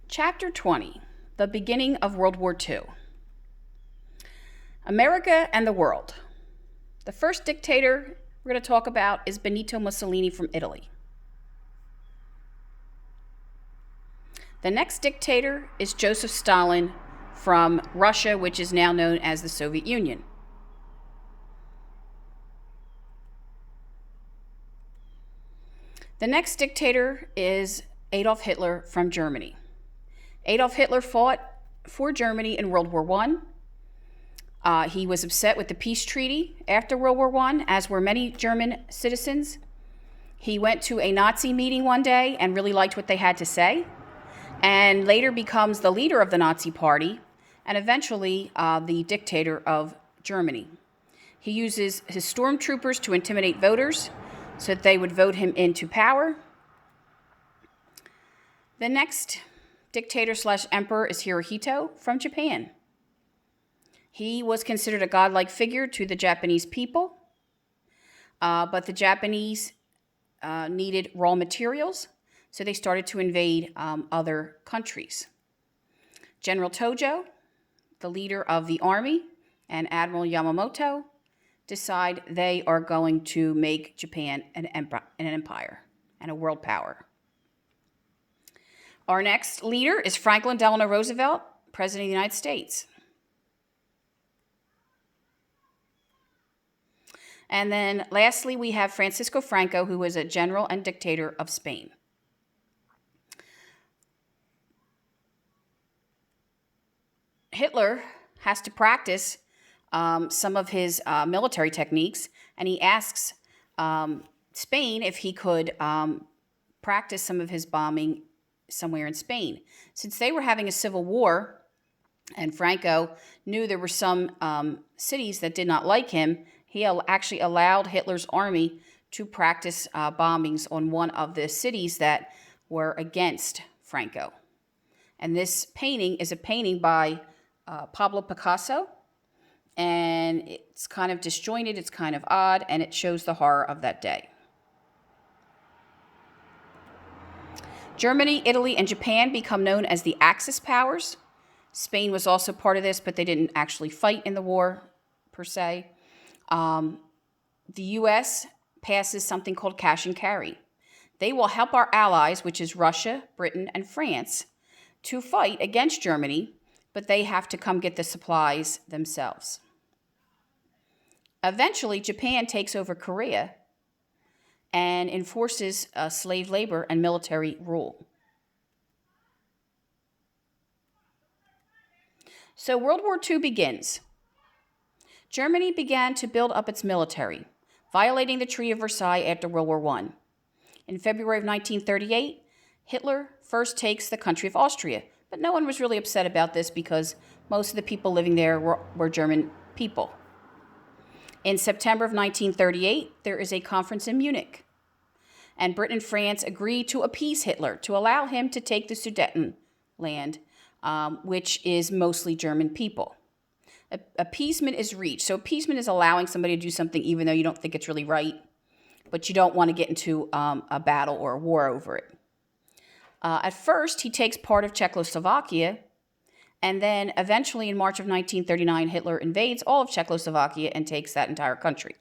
Chapter 20, The Beginning of World War II. America and the World. The first dictator we're going to talk about is Benito Mussolini from Italy. The next dictator is Joseph Stalin from Russia, which is now known as the Soviet Union. The next dictator is Adolf Hitler from Germany. Adolf Hitler fought for Germany in World War I. He was upset with the peace treaty after World War I, as were many German citizens. He went to a Nazi meeting one day and really liked what they had to say, and later becomes the leader of the Nazi Party and eventually the dictator of Germany. He uses his stormtroopers to intimidate voters so that they would vote him into power. The next dictator/emperor is Hirohito from Japan. He was considered a godlike figure to the Japanese people, but the Japanese needed raw materials, so they started to invade other countries. General Tojo, the leader of the army, and Admiral Yamamoto decide they are going to make Japan an empire and a world power. Our next leader is Franklin Delano Roosevelt, President of the United States. And then lastly, we have Francisco Franco, who was a general and dictator of Spain. Hitler has to practice some of his military techniques, and he asks Spain if he could practice some of his bombing somewhere in Spain. Since they were having a civil war, and Franco knew there were some cities that did not like him, he actually allowed Hitler's army to practice bombings on one of the cities that were against Franco. And this painting is a painting by Pablo Picasso, and it's kind of disjointed, it's kind of odd, and it shows the horror of that day. Germany, Italy, and Japan become known as the Axis powers. Spain was also part of this, but they didn't actually fight in the war, per se. The U.S. passes something called cash and carry. They will help our allies, which is Russia, Britain, and France, to fight against Germany, but they have to come get the supplies themselves. Eventually, Japan takes over Korea and enforces slave labor and military rule. So World War II begins. Germany began to build up its military, violating the Treaty of Versailles after World War I. In February of 1938, Hitler first takes the country of Austria, but no one was really upset about this because most of the people living there were German people. In September of 1938, there is a conference in Munich, and Britain and France agree to appease Hitler to allow him to take the Sudetenland, which is mostly German people. Appeasement is reached. So appeasement is allowing somebody to do something even though you don't think it's really right, but you don't want to get into a battle or a war over it. At first, he takes part of Czechoslovakia, and then eventually in March of 1939, Hitler invades all of Czechoslovakia and takes that entire country.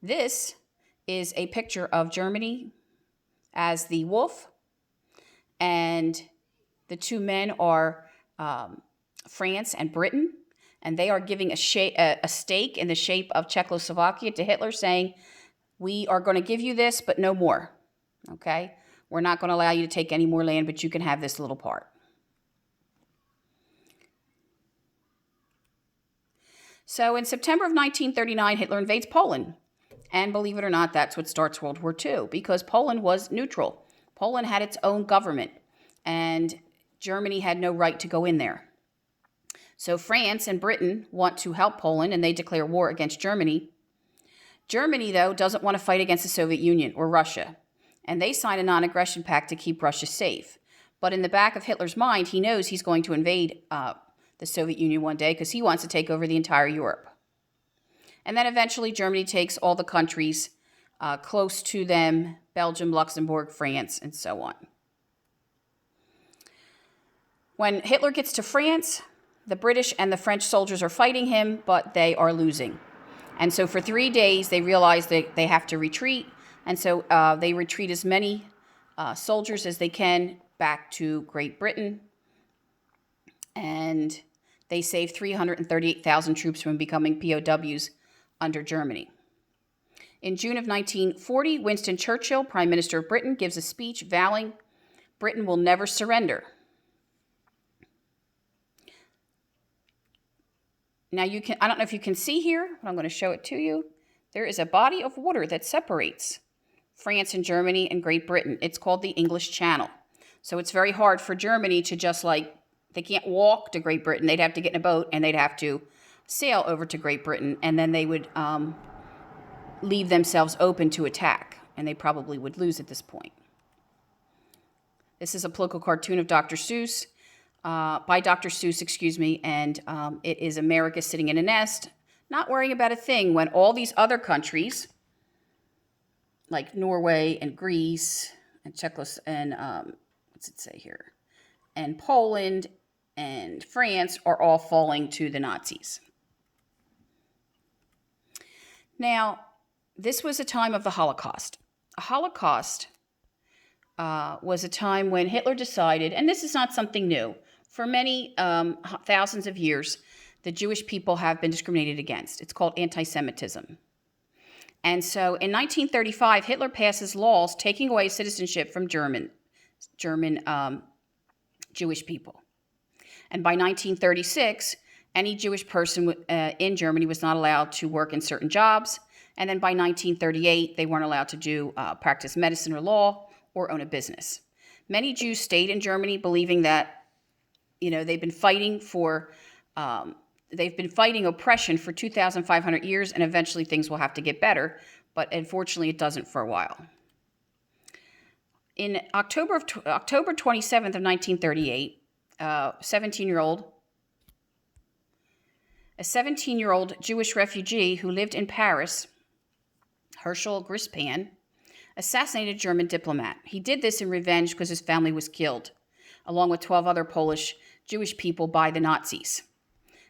This is a picture of Germany as the wolf, and the two men are France and Britain, and they are giving a stake in the shape of Czechoslovakia to Hitler, saying, we are going to give you this, but no more, okay? We're not going to allow you to take any more land, but you can have this little part. So in September of 1939, Hitler invades Poland. And believe it or not, that's what starts World War II, because Poland was neutral. Poland had its own government, and Germany had no right to go in there. So France and Britain want to help Poland, and they declare war against Germany. Germany, though, doesn't want to fight against the Soviet Union or Russia, and they sign a non-aggression pact to keep Russia safe. But in the back of Hitler's mind, he knows he's going to invade the Soviet Union one day because he wants to take over the entire Europe. And then eventually Germany takes all the countries close to them, Belgium, Luxembourg, France, and so on. When Hitler gets to France, the British and the French soldiers are fighting him, but they are losing. And so for 3 days, they realize that they have to retreat. And so they retreat as many soldiers as they can back to Great Britain. And they save 338,000 troops from becoming POWs under Germany. In June of 1940, Winston Churchill, Prime Minister of Britain, gives a speech vowing Britain will never surrender. Now I don't know if you can see here, but I'm going to show it to you. There is a body of water that separates France and Germany and Great Britain. It's called the English Channel. So it's very hard for Germany to just they can't walk to Great Britain. They'd have to get in a boat and they'd have to sail over to Great Britain, and then they would leave themselves open to attack, and they probably would lose at this point. This is a political cartoon of Dr. Seuss, by Dr. Seuss, and it is America sitting in a nest, not worrying about a thing, when all these other countries, like Norway and Greece and what's it say here, and Poland and France are all falling to the Nazis. Now, this was a time of the Holocaust. A Holocaust was a time when Hitler decided, and this is not something new, for many thousands of years, the Jewish people have been discriminated against. It's called anti-Semitism. And so in 1935, Hitler passes laws taking away citizenship from German Jewish people. And by 1936, any Jewish person in Germany was not allowed to work in certain jobs. And then by 1938, they weren't allowed to practice medicine or law or own a business. Many Jews stayed in Germany believing that, they've been fighting oppression for 2,500 years, and eventually things will have to get better. But unfortunately, it doesn't for a while. In October 27th of 1938, a 17-year-old Jewish refugee who lived in Paris, Herschel Grispan, assassinated a German diplomat. He did this in revenge because his family was killed, along with 12 other Polish Jewish people, by the Nazis.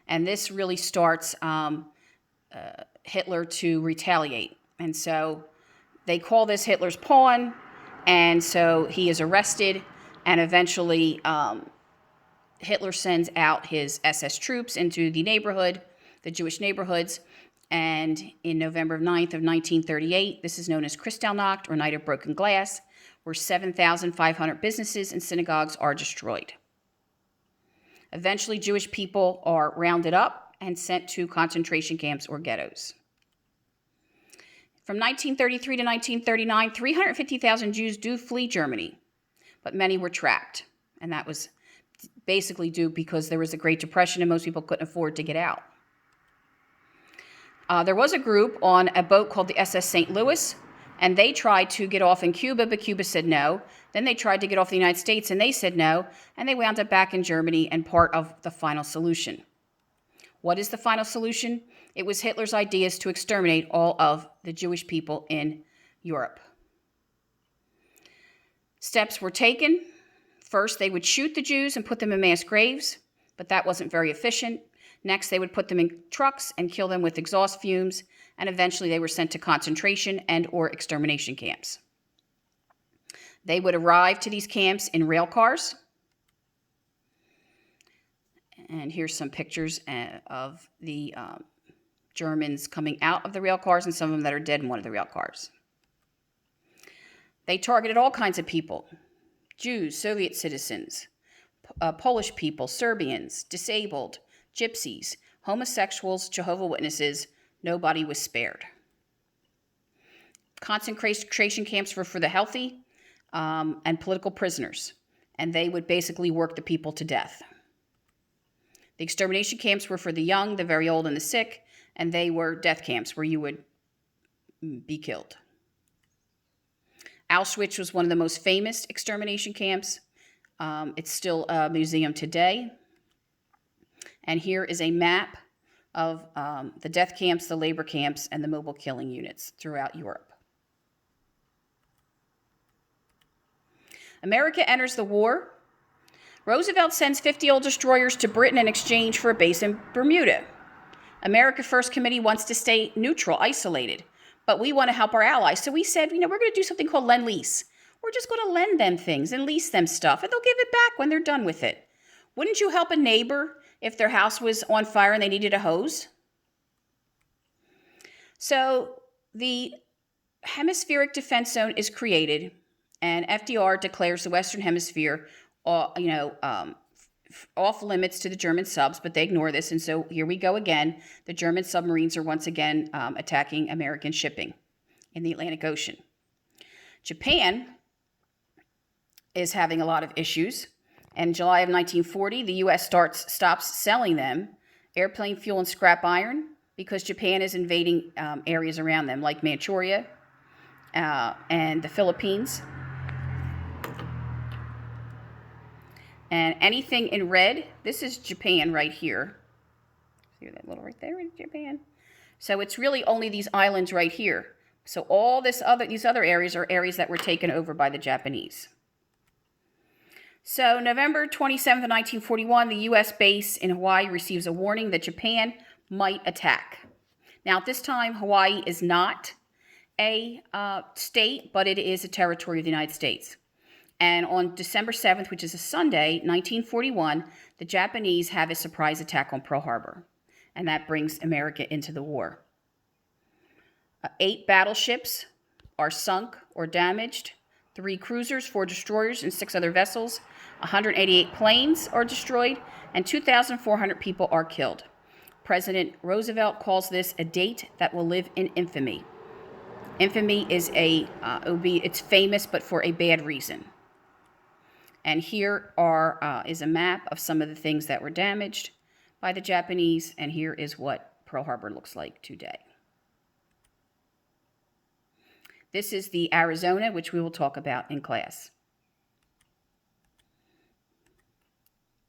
And this really starts Hitler to retaliate. And so they call this Hitler's pawn, and so he is arrested, and eventually Hitler sends out his SS troops into the Jewish neighborhoods, and in November 9th of 1938, this is known as Kristallnacht, or Night of Broken Glass, where 7,500 businesses and synagogues are destroyed. Eventually, Jewish people are rounded up and sent to concentration camps or ghettos. From 1933 to 1939, 350,000 Jews do flee Germany, but many were trapped, and that was basically due because there was a Great Depression and most people couldn't afford to get out. There was a group on a boat called the SS St. Louis, and they tried to get off in Cuba, but Cuba said no. Then they tried to get off the United States, and they said no, and they wound up back in Germany and part of the final solution. What is the final solution? It was Hitler's ideas to exterminate all of the Jewish people in Europe. Steps were taken. First, they would shoot the Jews and put them in mass graves, but that wasn't very efficient. Next, they would put them in trucks and kill them with exhaust fumes, and eventually they were sent to concentration and or extermination camps. They would arrive to these camps in rail cars. And here's some pictures of the Germans coming out of the rail cars, and some of them that are dead in one of the rail cars. They targeted all kinds of people: Jews, Soviet citizens, Polish people, Serbians, disabled, gypsies, homosexuals, Jehovah's Witnesses. Nobody was spared. Concentration camps were for the healthy and political prisoners, and they would basically work the people to death. The extermination camps were for the young, the very old, and the sick, and they were death camps where you would be killed. Auschwitz was one of the most famous extermination camps. It's still a museum today. And here is a map of the death camps, the labor camps, and the mobile killing units throughout Europe. America enters the war Roosevelt sends 50 old destroyers to Britain in exchange for a base in Bermuda. America First Committee wants to stay neutral, isolated, but we want to help our allies. So we said, we're going to do something called Lend-Lease. We're just going to lend them things and lease them stuff, and they'll give it back when they're done with it. Wouldn't you help a neighbor if their house was on fire and they needed a hose? So the hemispheric defense zone is created, and FDR declares the Western Hemisphere, off limits to the German subs, but they ignore this. And so here we go again. The German submarines are once again attacking American shipping in the Atlantic Ocean. Japan is having a lot of issues. And in July of 1940, the U.S. stops selling them airplane fuel and scrap iron because Japan is invading areas around them, like Manchuria and the Philippines. And anything in red, this is Japan right here. See that little right there is Japan. So it's really only these islands right here. So all these other areas are areas that were taken over by the Japanese. So November 27th, 1941, the U.S. base in Hawaii receives a warning that Japan might attack. Now, at this time, Hawaii is not a state, but it is a territory of the United States. And on December 7th, which is a Sunday, 1941, the Japanese have a surprise attack on Pearl Harbor. And that brings America into the war. 8 battleships are sunk or damaged. 3 cruisers, 4 destroyers, and 6 other vessels. 188 planes are destroyed, and 2,400 people are killed. President Roosevelt calls this a date that will live in infamy. Infamy is it's famous, but for a bad reason. And here is a map of some of the things that were damaged by the Japanese, and here is what Pearl Harbor looks like today. This is the Arizona, which we will talk about in class.